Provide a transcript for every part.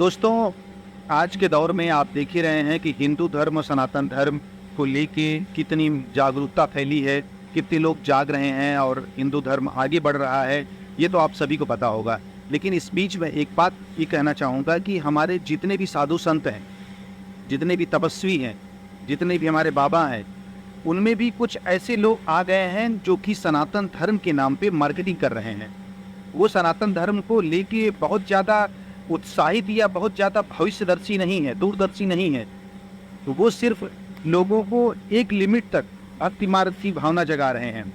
दोस्तों, आज के दौर में आप देख ही रहे हैं कि हिंदू धर्म और सनातन धर्म को लेके कितनी जागरूकता फैली है, कितने लोग जाग रहे हैं और हिंदू धर्म आगे बढ़ रहा है, ये तो आप सभी को पता होगा। लेकिन इस बीच में एक बात ये कहना चाहूँगा कि हमारे जितने भी साधु संत हैं, जितने भी तपस्वी हैं, जितने भी हमारे बाबा हैं, उनमें भी कुछ ऐसे लोग आ गए हैं जो कि सनातन धर्म के नाम पे मार्केटिंग कर रहे हैं। वो सनातन धर्म को लेके बहुत ज़्यादा उत्साहित या बहुत ज़्यादा भविष्यदर्शी नहीं है, दूरदर्शी नहीं है। तो वो सिर्फ लोगों को एक लिमिट तक भक्ति मार्ग की भावना जगा रहे हैं।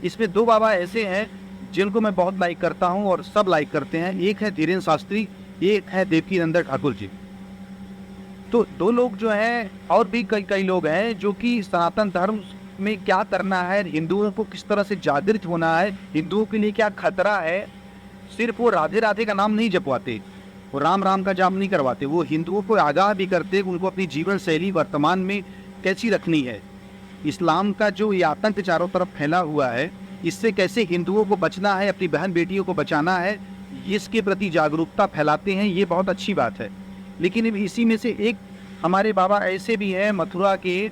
इसमें दो बाबा ऐसे हैं जिनको मैं बहुत लाइक करता हूं और सब लाइक करते हैं। एक है धीरेन्द्र शास्त्री, एक है देवकीनंदन ठाकुर जी। तो दो लोग जो हैं, और भी कई कई लोग हैं जो कि सनातन धर्म में क्या करना है, हिंदुओं को किस तरह से जागृत होना है, हिंदुओं के लिए क्या खतरा है। सिर्फ वो राधे राधे का नाम नहीं जपवाते, वो राम राम का जाप नहीं करवाते, वो हिंदुओं को आगाह भी करते कि उनको अपनी जीवन शैली वर्तमान में कैसी रखनी है। इस्लाम का जो ये आतंक चारों तरफ फैला हुआ है, इससे कैसे हिंदुओं को बचना है, अपनी बहन बेटियों को बचाना है, इसके प्रति जागरूकता फैलाते हैं। ये बहुत अच्छी बात है। लेकिन इसी में से एक हमारे बाबा ऐसे भी हैं मथुरा के,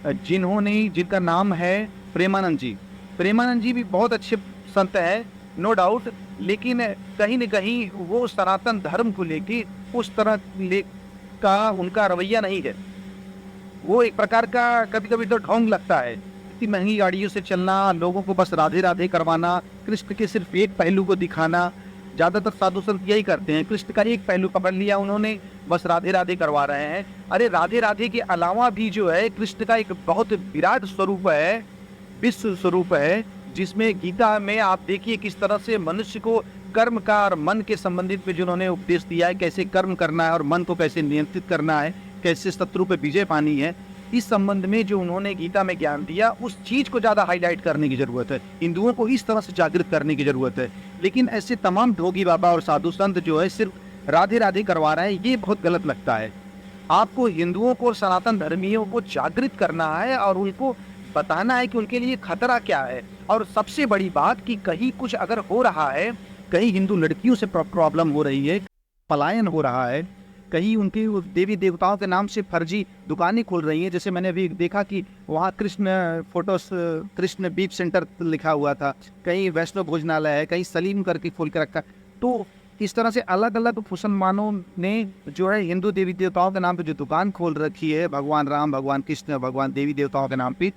जिनका नाम है प्रेमानंद जी। प्रेमानंद जी भी बहुत अच्छे संत हैं, नो डाउट। लेकिन कहीं न कहीं वो सनातन धर्म को लेके उस तरह का उनका रवैया नहीं है। वो एक प्रकार का कभी कभी तो ढोंग लगता है, इतनी महंगी गाड़ियों से चलना, लोगों को बस राधे राधे करवाना, कृष्ण के सिर्फ एक पहलू को दिखाना। ज़्यादातर साधु संत यही करते हैं, कृष्ण का एक पहलू पकड़ लिया उन्होंने, बस राधे राधे करवा रहे हैं। अरे राधे राधे के अलावा भी जो है कृष्ण का एक बहुत विराट स्वरूप है, विश्व स्वरूप है, जिसमें गीता में आप देखिए किस तरह से मनुष्य को कर्म का और मन के संबंधित में जिन्होंने उपदेश दिया है, कैसे कर्म करना है और मन को कैसे नियंत्रित करना है, कैसे शत्रु पे विजय पानी है। इस संबंध में जो उन्होंने गीता में ज्ञान दिया, उस चीज को ज्यादा हाईलाइट करने की जरूरत है, हिंदुओं को इस तरह से जागृत करने की जरूरत है। लेकिन ऐसे तमाम ढोगी बाबा और साधु संत जो है सिर्फ राधे राधे करवा रहे हैं, ये बहुत गलत लगता है। आपको हिंदुओं को, सनातन धर्मियों को जागृत करना है और उनको बताना है कि उनके लिए खतरा क्या है। और सबसे बड़ी बात कि कहीं कुछ अगर हो रहा है, कहीं हिंदू लड़कियों से प्रॉब्लम हो रही है, पलायन हो रहा है, कहीं उनके देवी देवताओं के नाम से फर्जी दुकानें खुल रही हैं। जैसे मैंने अभी देखा कि वहाँ कृष्ण बीफ सेंटर लिखा हुआ था, कहीं वैष्णव भोजनालय है, कहीं सलीम करके खोल के रखा। तो इस तरह से अलग अलग मुसलमानों ने जो है हिंदू देवी देवताओं के नाम पे जो दुकान खोल रखी है, भगवान राम, भगवान कृष्ण, भगवान देवी देवताओं के नाम पे,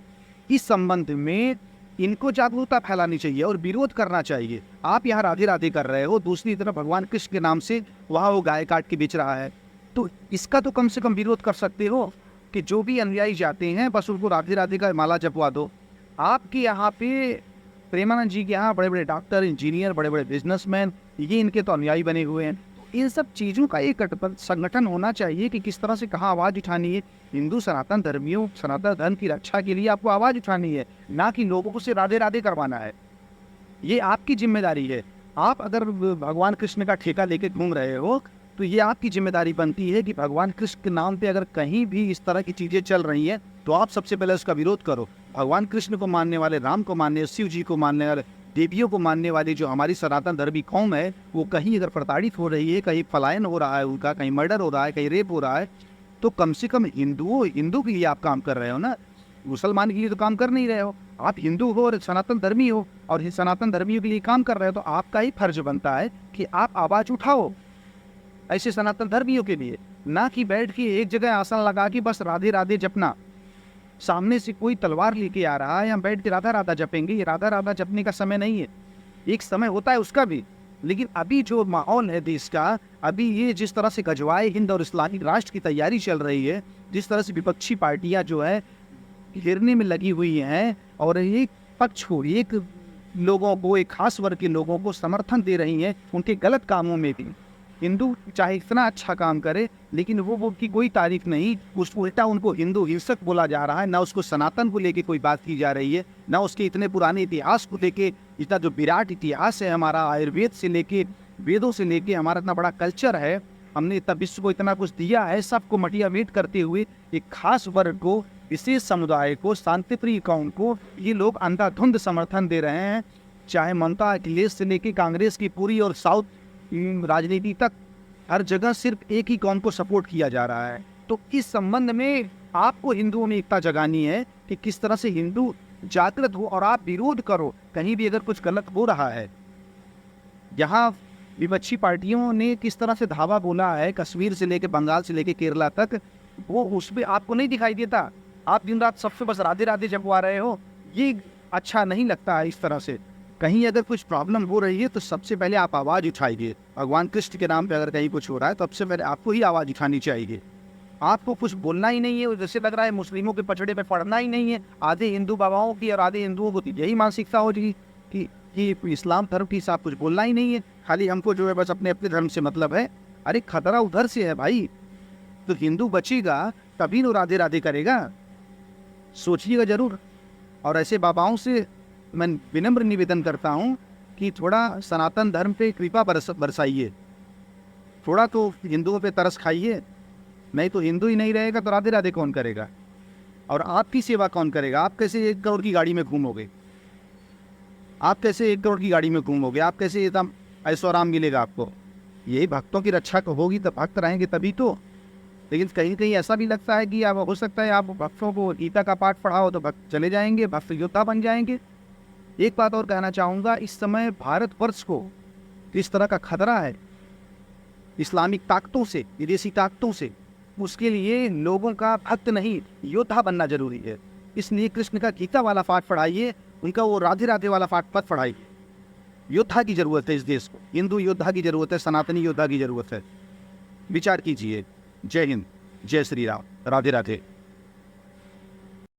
इस संबंध में इनको जागरूकता फैलानी चाहिए और विरोध करना चाहिए। आप यहाँ राधे राधे कर रहे हो, दूसरी तरफ भगवान कृष्ण के नाम से वहाँ वो गाय काट के बेच रहा है, तो इसका तो कम से कम विरोध कर सकते हो कि जो भी अनुयायी जाते हैं बस उनको राधे राधे का माला जपवा दो। आपके यहाँ पे प्रेमानंद जी के यहाँ बड़े बड़े डॉक्टर, इंजीनियर, बड़े बड़े बिजनेसमैन, ये इनके तो अनुयायी बने हुए हैं। तो इन सब चीज़ों का एक संगठन होना चाहिए कि किस तरह से कहाँ आवाज़ उठानी है। हिंदू सनातन धर्मियों, सनातन धर्म की रक्षा के लिए आपको आवाज़ उठानी है, ना कि लोगों को से राधे राधे करवाना है। ये आपकी जिम्मेदारी है। आप अगर भगवान कृष्ण का ठेका लेके घूम रहे हो तो ये आपकी जिम्मेदारी बनती है कि भगवान कृष्ण के नाम पे अगर कहीं भी इस तरह की चीज़ें चल रही हैं तो आप सबसे पहले उसका विरोध करो। भगवान कृष्ण को मानने वाले, राम को मानने, शिव जी को मानने वाले, देवियों को मानने वाली जो हमारी सनातन धर्मी कौम है, वो कहीं अगर प्रताड़ित हो रही है, कहीं पलायन हो रहा है उनका, कहीं मर्डर हो रहा है, कहीं रेप हो रहा है, तो कम से कम हिंदू के लिए आप काम कर रहे हो ना, मुसलमान के लिए तो काम कर नहीं रहे हो। आप हिंदू हो और सनातन धर्मी हो और सनातन धर्मियों के लिए काम कर रहे हो, तो आपका ही फर्ज बनता है कि आप आवाज़ उठाओ ऐसे सनातन धर्मियों के लिए, ना कि बैठ के एक जगह आसन लगा के बस राधे राधे जपना। सामने से कोई तलवार लेके आ रहा है, हम बैठ के राधा राधा जपेंगे, ये राधा राधा जपने का समय नहीं है। एक समय होता है उसका भी, लेकिन अभी जो माहौल है देश का, अभी ये जिस तरह से गजवाए हिंद और इस्लामिक राष्ट्र की तैयारी चल रही है, जिस तरह से विपक्षी पार्टियां जो है घेरने में लगी हुई हैं और एक पक्ष को, एक लोगों को, एक खास वर्ग के लोगों को समर्थन दे रही हैं उनके गलत कामों में भी। हिंदू चाहे इतना अच्छा काम करे, लेकिन वो की कोई तारीफ नहीं, उस उल्टा उनको हिंदू हिंसक बोला जा रहा है। ना उसको सनातन को लेके कोई बात की जा रही है, ना उसके इतने पुराने इतिहास को लेके, इतना जो विराट इतिहास है हमारा, आयुर्वेद से लेके, वेदों से लेके हमारा इतना बड़ा कल्चर है, हमने इतना विश्व को इतना कुछ दिया है, सबको मोटिवेट करते हुए एक खास वर्ग को, विशेष समुदाय को, शांतिप्रिय कौम को ये लोग अंधाधुंध समर्थन दे रहे हैं। चाहे ममता, अखिलेश से लेके कांग्रेस की पूरी और साउथ राजनीति तक हर जगह सिर्फ एक ही कौम को सपोर्ट किया जा रहा है। तो इस संबंध में आपको हिंदुओं में एकता जगानी है कि किस तरह से हिंदू जागृत हो और आप विरोध करो कहीं भी अगर कुछ गलत हो रहा है। यहाँ विपक्षी पार्टियों ने किस तरह से धावा बोला है कश्मीर से लेकर बंगाल से लेकर केरला तक, वो उसमें आपको नहीं दिखाई देता। आप दिन रात सबसे बस राधे राधे जपवा रहे हो, ये अच्छा नहीं लगता है। इस तरह से कहीं अगर कुछ प्रॉब्लम हो रही है तो सबसे पहले आप आवाज़ उठाइए। भगवान कृष्ण के नाम पे अगर कहीं कुछ हो रहा है तो सबसे पहले आपको ही आवाज़ उठानी चाहिए। आपको कुछ बोलना ही नहीं है। जैसे लग रहा है मुस्लिमों के पचड़े पे पड़ना ही नहीं है। आधे हिंदू बाबाओं की और आधे हिंदुओं को यही मानसिकता हो रही कि इस्लाम धर्म की साथ कुछ बोलना ही नहीं है, खाली हमको जो है बस अपने अपने धर्म से मतलब है। अरे खतरा उधर से है भाई, तो हिंदू बचेगा तभी नो राधे राधे करेगा, सोचिएगा जरूर। और ऐसे बाबाओं से मैं विनम्र निवेदन करता हूँ कि थोड़ा सनातन धर्म पे कृपा बरसाइए, थोड़ा तो हिंदुओं पे तरस खाइए। नहीं तो हिंदू ही नहीं रहेगा तो राधे राधे कौन करेगा, और आपकी सेवा कौन करेगा? आप कैसे 1 करोड़ की गाड़ी में घूमोगे? आप कैसे 1 करोड़ की गाड़ी में घूमोगे? आप कैसे एकदम ऐशो आराम मिलेगा आपको? यही भक्तों की रक्षा होगी तो भक्त रहेंगे तभी तो। लेकिन कहीं कहीं ऐसा भी लगता है कि आप हो सकता है आप भक्तों को गीता का पाठ पढ़ाओ तो भक्त चले जाएंगे, भक्त योद्धा बन जाएंगे। एक बात और कहना चाहूँगा, इस समय भारतवर्ष को इस तरह का खतरा है इस्लामिक ताकतों से, विदेशी ताकतों से, उसके लिए लोगों का भक्त नहीं योद्धा बनना जरूरी है। इसलिए कृष्ण का गीता वाला पाठ पढ़ाइए, उनका वो राधे राधे वाला पाठ मत पढ़ाइए। योद्धा की जरूरत है इस देश को, हिंदू योद्धा की जरूरत है, सनातनी योद्धा की जरूरत है। विचार कीजिए। जय हिंद, जय श्री राम, राधे राधे।